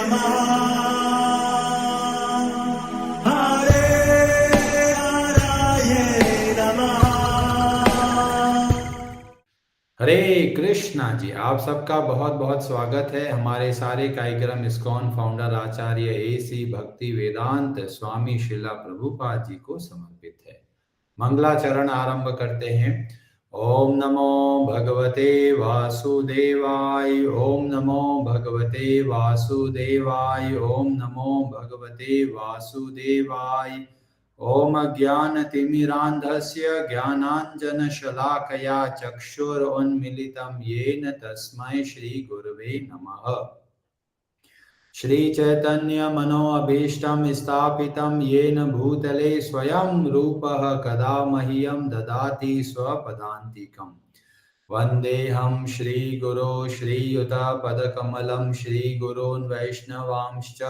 नमः हरे हराये नमः। हरे कृष्णा जी, आप सबका बहुत बहुत स्वागत है। हमारे सारे कार्यक्रम इस्कॉन फाउंडर आचार्य AC भक्ति वेदांत स्वामी श्रीला प्रभुपाद जी को समर्पित है। मंगलाचरण आरंभ करते हैं। ओम नमो भगवते वासुदेवाय, ओम नमो भगवते वासुदेवाय, ओम नमो भगवते वासुदेवाय। ओम ज्ञानतिमिरान्धस्य ज्ञानाञ्जनशलाकया चक्षुरुन्मीलितं येन तस्मै श्रीगुरवे नमः। श्रीचैतन्यमनोभीष्टं स्थापितं येन भूतले स्वयं रूपः कदा मह्यं ददाति स्वपदान्तिकम्। वन्देऽहं श्रीगुरो श्रीयुतपदकमलं श्रीगुरून् वैष्णवांश्च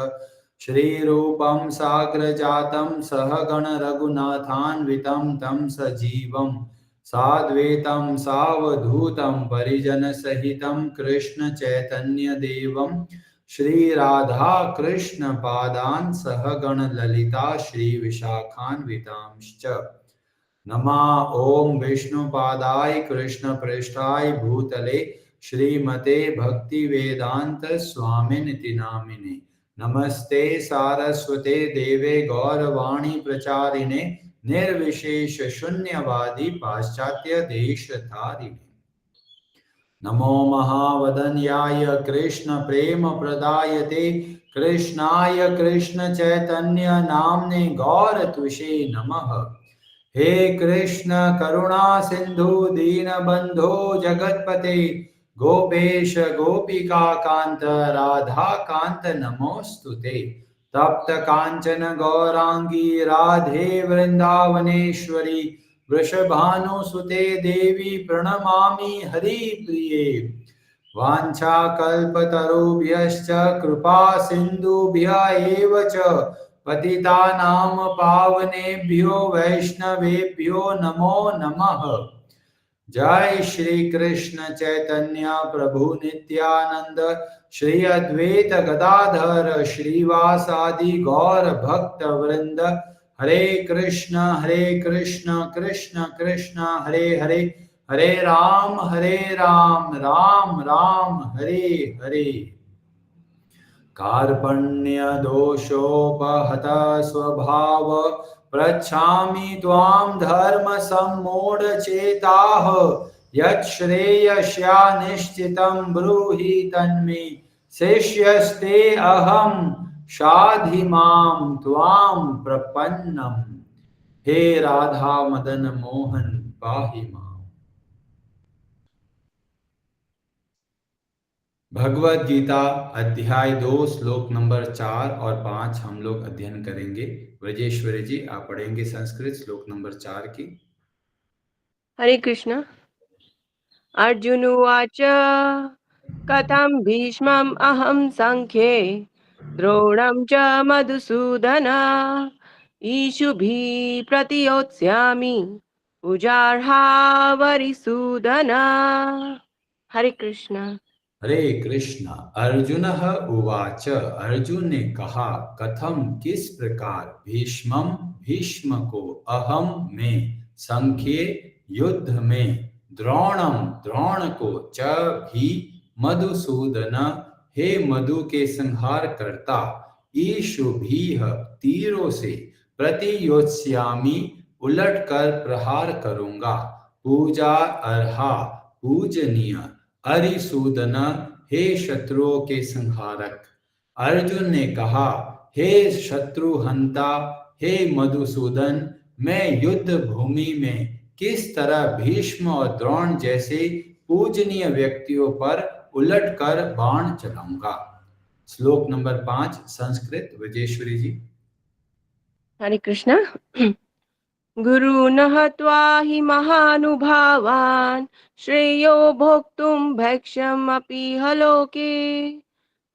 श्रीरूपं साग्रजातं सहगण रघुनाथान्वितं तं सजीवं साद्वैतं सावधूतं परिजनसहितं कृष्ण चैतन्यदेवं श्रीराधा कृष्ण पादान् सहगण ललिता श्रीविशाखान्वितांश्च नमः। ओम विष्णुपादाय कृष्ण पृष्ठाय भूतले श्रीमते भक्ति वेदांत स्वामिनिति नामिने नमस्ते सारस्वते देवे गौरवाणी प्रचारिणे निर्विशेष शून्यवादी पाश्चात्य देशधारिणे नमो महावदन्याय कृष्ण प्रेम प्रदायते कृष्णाय कृष्ण चैतन्य नाम्ने गौर तुषे नमः। हे कृष्ण करुणा सिंधु दीनबंधो जगतपते गोपेश गोपिका कांत राधा कांत नमोस्तुते। तप्त कांचन गौरांगी राधे वृंदावनेश्वरी वृषभानुसुते देवी प्रणमामि हरिप्रिये। वाञ्छाकल्पतरुभ्यश्च कृपा सिन्धुभ्य एव च पतितानां पावनेभ्यो वैष्णवेभ्यो नमो नमः। जय श्री कृष्ण चैतन्य प्रभु नित्यानंद श्री अद्वैत गदाधर श्रीवासादि गौर भक्त वृंद हरे कृष्ण कृष्ण कृष्ण हरे हरे हरे राम राम राम हरे हरे। कार्पण्य दोषोपहत स्वभाव पृच्छामि त्वां धर्म सम्मूढचेताः यच्छ्रेयस्या निश्चितं ब्रूहि तन्मे शिष्यस्ते अहं शाधि मां त्वां प्रपन्नम्। हे राधा मदन मोहन पाहि मां। भगवद गीता अध्याय 2 श्लोक नंबर 4 और 5 हम लोग अध्ययन करेंगे। ब्रजेश्वरी जी आप पढ़ेंगे संस्कृत श्लोक नंबर 4 की। हरे कृष्ण। अर्जुन उवाच कथं भीष्मम् अहं संख्ये द्रोणं च मधुसूदन ईशुभिः प्रतियोत्स्यामि पूजार्हा वरिसूदन। हरे कृष्ण। हरे कृष्ण। अर्जुन उवाच, अर्जुन ने कहा, कथम किस प्रकार, भीष्मम भीष्म को, अहम में, संख्ये युद्ध में, द्रोणम द्रोण को, च भी मधुसूदन हे मधु के संहार करता, ईशु भी तीरों से, प्रतियोत्स्यामि उलट कर प्रहार करूंगा, पूजा अर्हा पूजनीय, अरिसूदन हे शत्रुओं के संहारक। अर्जुन ने कहा, हे शत्रुहंता, हे मधुसूदन, मैं युद्ध भूमि में किस तरह भीष्म और द्रोण जैसे पूजनीय व्यक्तियों पर उलट कर बाण चलाऊंगा। श्लोक नंबर 5 संस्कृत विजेश्वरी जी। हरे कृष्ण। गुरुन् हत्वा हि महानुभावान् श्रेयो भोक्तुं भैक्षमपि लोके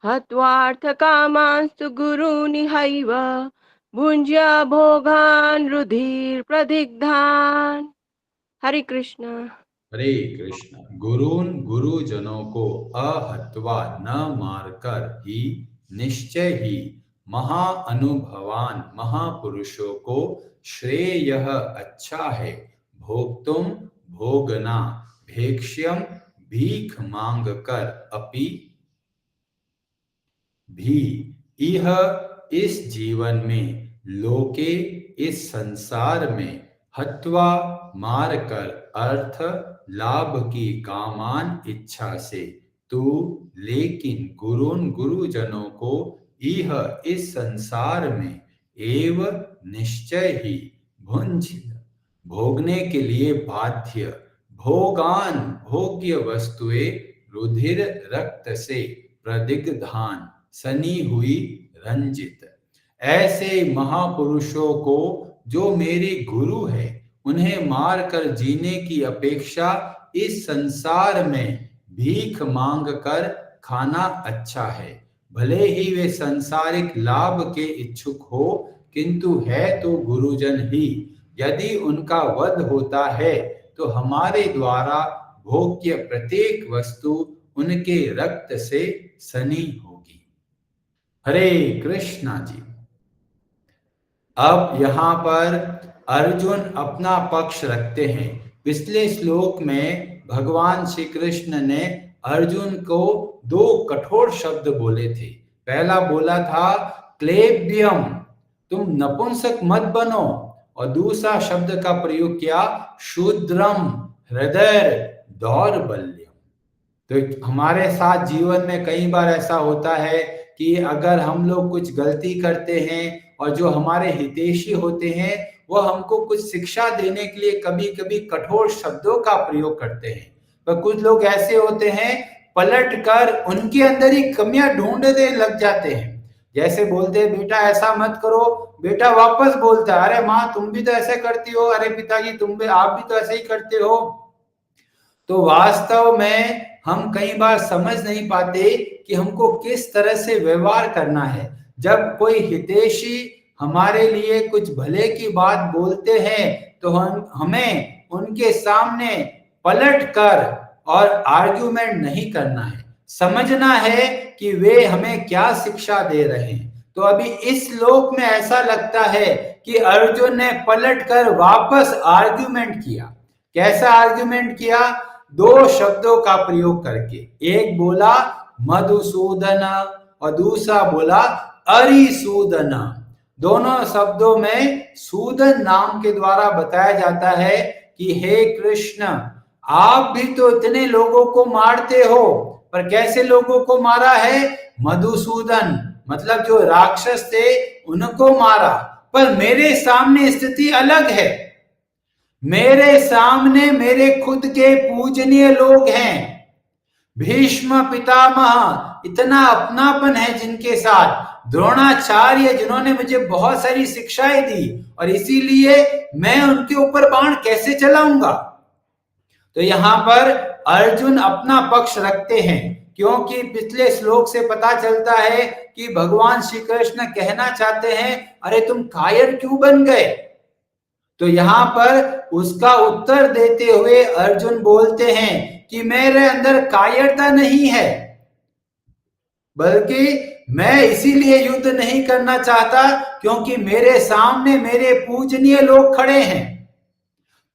हत्वार्थकामांस्तु गुरूनिहैव भुञ्ज्य भोगान् रुधिर्प्रदिग्धान्। हरे कृष्ण। हरे कृष्ण। गुरुजनों को अहत्वा न मारकर ही निश्चय ही महाअनुभवान महापुरुषों को श्रेय यह अच्छा है, भोक्तुम भोगना, भेक्ष्यम भीख मांग कर अपि भी, यह इस जीवन में, लोके इस संसार में, हत्वा मार कर अर्थ लाभ की कामान इच्छा से तू, लेकिन गुरुजनों को यह इस संसार में एव निश्चय ही भुंज भोगने के लिए बाध्य, भोगान भोग्य वस्तुएं रुधिर रक्त से प्रदिग्धान सनी हुई रंजित। ऐसे महापुरुषों को जो मेरे गुरु है, उन्हें मारकर जीने की अपेक्षा इस संसार में भीख मांग कर खाना अच्छा है। भले ही वे सांसारिक लाभ के इच्छुक हो, किंतु है तो गुरुजन ही। यदि उनका वध होता है तो हमारे द्वारा भोग्य प्रत्येक वस्तु उनके रक्त से सनी होगी। हरे कृष्णा जी। अब यहाँ पर अर्जुन अपना पक्ष रखते हैं। पिछले श्लोक में भगवान श्री कृष्ण ने अर्जुन को दो कठोर शब्द बोले थे। पहला बोला था क्लेब्यम, तुम नपुंसक मत बनो, और दूसरा शब्द का प्रयोग किया शूद्रम हृदय दौर्बल्यम। तो हमारे साथ जीवन में कई बार ऐसा होता है कि अगर हम लोग कुछ गलती करते हैं और जो हमारे हितैषी होते हैं वो हमको कुछ शिक्षा देने के लिए कभी कभी कठोर शब्दों का प्रयोग करते हैं, पर कुछ लोग ऐसे होते हैं पलट कर उनके अंदर ही कमियां ढूंढने लग जाते हैं। जैसे बोलते हैं बेटा ऐसा मत करो, बेटा वापस बोलता है अरे माँ तुम भी तो ऐसे करती हो, अरे पिताजी आप भी तो ऐसे ही करते हो। तो वास्तव में हम कई बार समझ नहीं पाते कि हमको किस तरह से व्यवहार करना है। जब कोई हितैषी हमारे लिए कुछ भले की बात बोलते हैं तो हमें उनके सामने पलट कर और आर्ग्यूमेंट नहीं करना है, समझना है कि वे हमें क्या शिक्षा दे रहे हैं। तो अभी इस श्लोक में ऐसा लगता है कि अर्जुन ने पलट कर वापस आर्ग्यूमेंट किया। कैसा आर्ग्यूमेंट किया? दो शब्दों का प्रयोग करके, एक बोला मधुसूदन और दूसरा बोला अरिसूदन। दोनों शब्दों में सूदन नाम के द्वारा बताया जाता है कि हे कृष्ण, आप भी तो इतने लोगों को मारते हो, पर कैसे लोगों को मारा है? मधुसूदन मतलब जो राक्षस थे उनको मारा, पर मेरे सामने स्थिति अलग है। मेरे सामने मेरे खुद के पूजनीय लोग हैं, भीष्म पितामह, इतना अपनापन है जिनके साथ, द्रोणाचार्य जिन्होंने मुझे बहुत सारी शिक्षाएं दी, और इसीलिए मैं उनके ऊपर बाण कैसे चलाऊंगा। तो यहां पर अर्जुन अपना पक्ष रखते हैं, क्योंकि पिछले श्लोक से पता चलता है कि भगवान श्री कृष्ण कहना चाहते हैं अरे तुम कायर क्यों बन गए। तो यहां पर उसका उत्तर देते हुए अर्जुन बोलते हैं कि मेरे अंदर कायरता नहीं है, बल्कि मैं इसीलिए युद्ध नहीं करना चाहता क्योंकि मेरे सामने मेरे पूजनीय लोग खड़े हैं।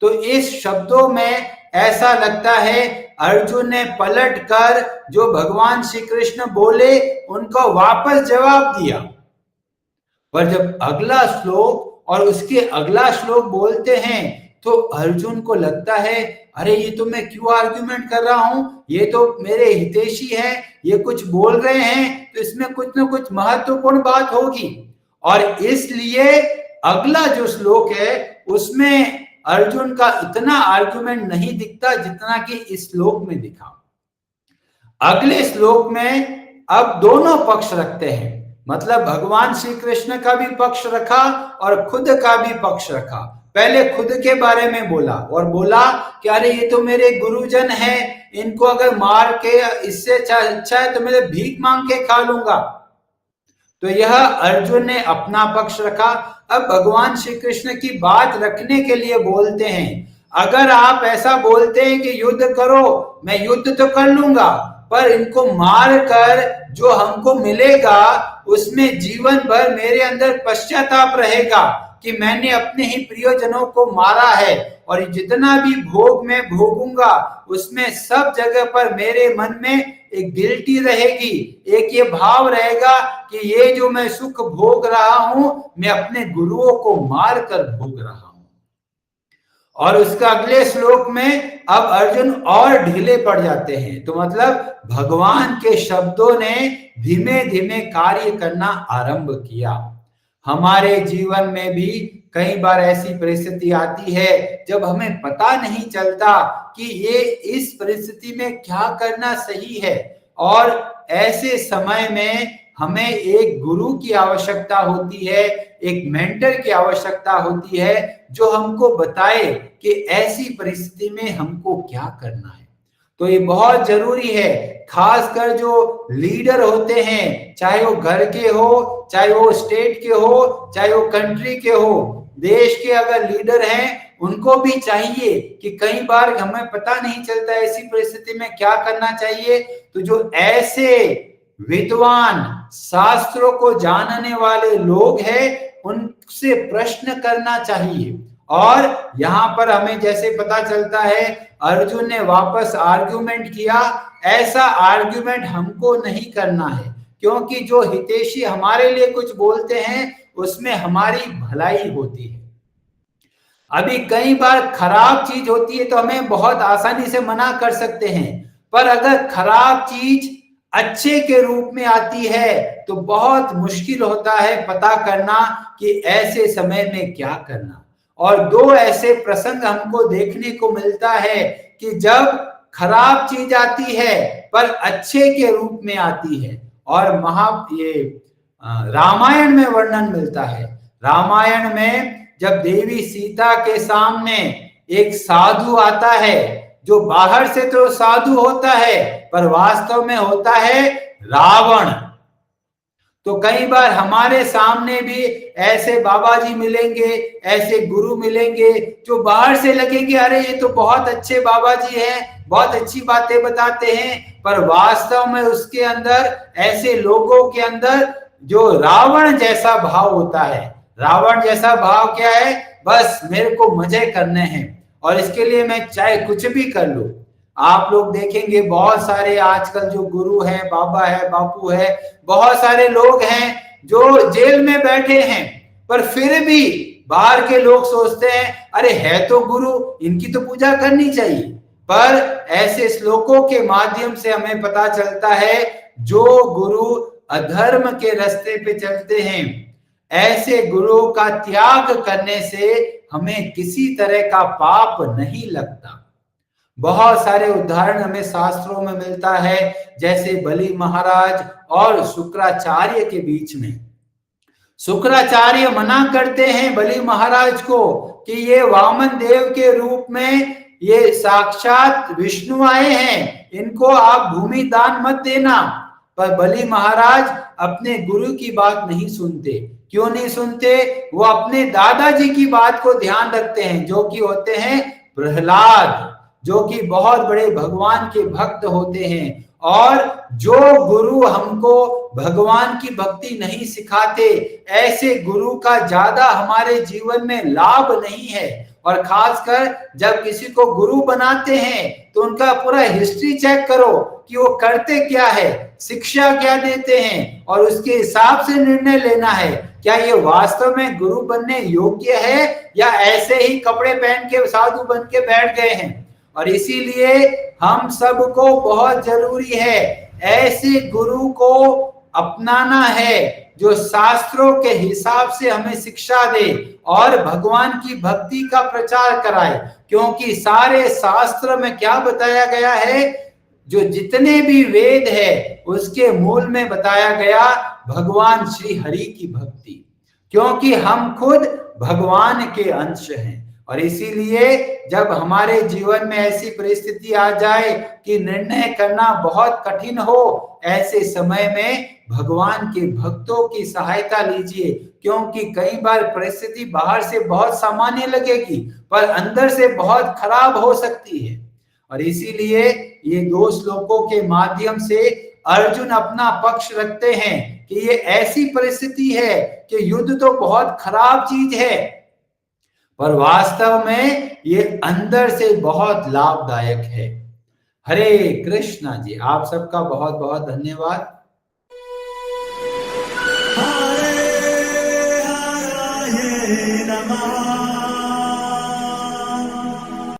तो इस शब्दों में ऐसा लगता है अर्जुन ने पलट कर जो भगवान श्री कृष्ण बोले उनको वापस जवाब दिया। पर जब अगला श्लोक और उसके अगला श्लोक बोलते हैं तो अर्जुन को लगता है अरे ये तो मैं क्यों आर्ग्यूमेंट कर रहा हूं, ये तो मेरे हितैषी हैं, ये कुछ बोल रहे हैं तो इसमें कुछ ना कुछ महत्वपूर्ण बात होगी। और इसलिए अगला जो श्लोक है उसमें अर्जुन का इतना आर्ग्यूमेंट नहीं दिखता जितना कि इस श्लोक में दिखा। अगले श्लोक में अब दोनों पक्ष रखते हैं, मतलब भगवान श्री कृष्ण का भी पक्ष रखा और खुद का भी पक्ष रखा। पहले खुद के बारे में बोला और बोला कि अरे ये तो मेरे गुरुजन हैं, इनको अगर मार के इससे अच्छा है तो मैं भीख मांग के खा लूंगा। तो यह अर्जुन ने अपना पक्ष रखा। अब भगवान श्री कृष्ण की बात रखने के लिए बोलते हैं अगर आप ऐसा बोलते हैं कि युद्ध करो, मैं युद्ध तो कर लूंगा, पर इनको मार कर जो हमको मिलेगा उसमें जीवन भर मेरे अंदर पश्चाताप रहेगा कि मैंने अपने ही प्रियजनों को मारा है, और जितना भी भोग मैं भोगूंगा उसमें सब जगह पर मेरे मन में एक गिल्टी रहेगी, एक ये भाव रहेगा कि ये जो मैं सुख भोग रहा हूं मैं अपने गुरुओं को मार कर भोग रहा हूं। और उसका अगले श्लोक में अब अर्जुन और ढीले पड़ जाते हैं। तो मतलब भगवान के शब्दों ने धीमे धीमे कार्य करना आरंभ किया। हमारे जीवन में भी कई बार ऐसी परिस्थिति आती है जब हमें पता नहीं चलता कि ये इस परिस्थिति में क्या करना सही है, और ऐसे समय में हमें एक गुरु की आवश्यकता होती है, एक मेंटर की आवश्यकता होती है जो हमको बताए कि ऐसी परिस्थिति में हमको क्या करना है। तो ये बहुत जरूरी है, खासकर जो लीडर होते हैं, चाहे वो घर के हो, चाहे वो स्टेट के हो, चाहे वो कंट्री के हो, देश के अगर लीडर हैं उनको भी चाहिए कि कई बार हमें पता नहीं चलता ऐसी परिस्थिति में क्या करना चाहिए, तो जो ऐसे विद्वान शास्त्रों को जानने वाले लोग हैं उनसे प्रश्न करना चाहिए। और यहां पर हमें जैसे पता चलता है अर्जुन ने वापस आर्ग्यूमेंट किया, ऐसा आर्ग्यूमेंट हमको नहीं करना है, क्योंकि जो हितैषी हमारे लिए कुछ बोलते हैं उसमें हमारी भलाई होती है। अभी कई बार खराब चीज होती है तो हमें बहुत आसानी से मना कर सकते हैं, पर अगर खराब चीज अच्छे के रूप में आती है तो बहुत मुश्किल होता है पता करना कि ऐसे समय में क्या करना। और दो ऐसे प्रसंग हमको देखने को मिलता है कि जब खराब चीज आती है पर अच्छे के रूप में आती है, और रामायण में वर्णन मिलता है। रामायण में जब देवी सीता के सामने एक साधु आता है, जो बाहर से तो साधु होता है पर वास्तव में होता है रावण। तो कई बार हमारे सामने भी ऐसे बाबा जी मिलेंगे, ऐसे गुरु मिलेंगे जो बाहर से लगेंगे अरे ये तो बहुत अच्छे बाबा जी हैं, बहुत अच्छी बातें बताते हैं, पर वास्तव में उसके अंदर ऐसे लोगों के अंदर जो रावण जैसा भाव होता है। रावण जैसा भाव क्या है? बस मेरे को मजे करने हैं और इसके लिए मैं चाहे कुछ भी कर लूं। आप लोग देखेंगे बहुत सारे आजकल जो गुरु हैं, बाबा है, बापू है, बहुत सारे लोग हैं जो जेल में बैठे हैं, पर फिर भी बाहर के लोग सोचते हैं अरे है तो गुरु, इनकी तो पूजा करनी चाहिए। पर ऐसे श्लोकों के माध्यम से हमें पता चलता है जो गुरु अधर्म के रास्ते पे चलते हैं, ऐसे गुरुओं का त्याग करने से हमें किसी तरह का पाप नहीं लगता। बहुत सारे उदाहरण हमें शास्त्रों में मिलता है, जैसे बलि महाराज और शुक्राचार्य के बीच में। शुक्राचार्य मना करते हैं बलि महाराज को कि ये वामन देव के रूप में ये साक्षात विष्णु आए हैं, इनको आप भूमि दान मत देना। पर बलि महाराज अपने गुरु की बात नहीं सुनते। क्यों नहीं सुनते? वो अपने दादाजी की बात को ध्यान रखते हैं, जो कि होते हैं प्रहलाद, जो कि बहुत बड़े भगवान के भक्त होते हैं। और जो गुरु हमको भगवान की भक्ति नहीं सिखाते, ऐसे गुरु का ज्यादा हमारे जीवन में लाभ नहीं है। और खासकर जब किसी को गुरु बनाते हैं तो उनका पूरा हिस्ट्री चेक करो कि वो करते क्या है, शिक्षा क्या देते हैं, और उसके हिसाब से निर्णय लेना है क्या ये वास्तव में गुरु बनने योग्य है या ऐसे ही कपड़े पहन के साधु बन के बैठ गए हैं। और इसीलिए हम सबको बहुत जरूरी है ऐसे गुरु को अपनाना है जो शास्त्रों के हिसाब से हमें शिक्षा दे और भगवान की भक्ति का प्रचार कराए। क्योंकि सारे शास्त्र में क्या बताया गया है, जो जितने भी वेद है उसके मूल में बताया गया भगवान श्री हरि की भक्ति, क्योंकि हम खुद भगवान के अंश हैं। और इसीलिए जब हमारे जीवन में ऐसी परिस्थिति आ जाए कि निर्णय करना बहुत कठिन हो, ऐसे समय में भगवान के भक्तों की सहायता लीजिए, क्योंकि कई बार परिस्थिति बाहर से बहुत सामान्य लगेगी पर अंदर से बहुत खराब हो सकती है। और इसीलिए ये 2 श्लोकों के माध्यम से अर्जुन अपना पक्ष रखते हैं कि ये ऐसी परिस्थिति है कि युद्ध तो बहुत खराब चीज है, पर वास्तव में ये अंदर से बहुत लाभदायक है। हरे कृष्णा जी, आप सबका बहुत बहुत धन्यवाद। हरे हरे नमः।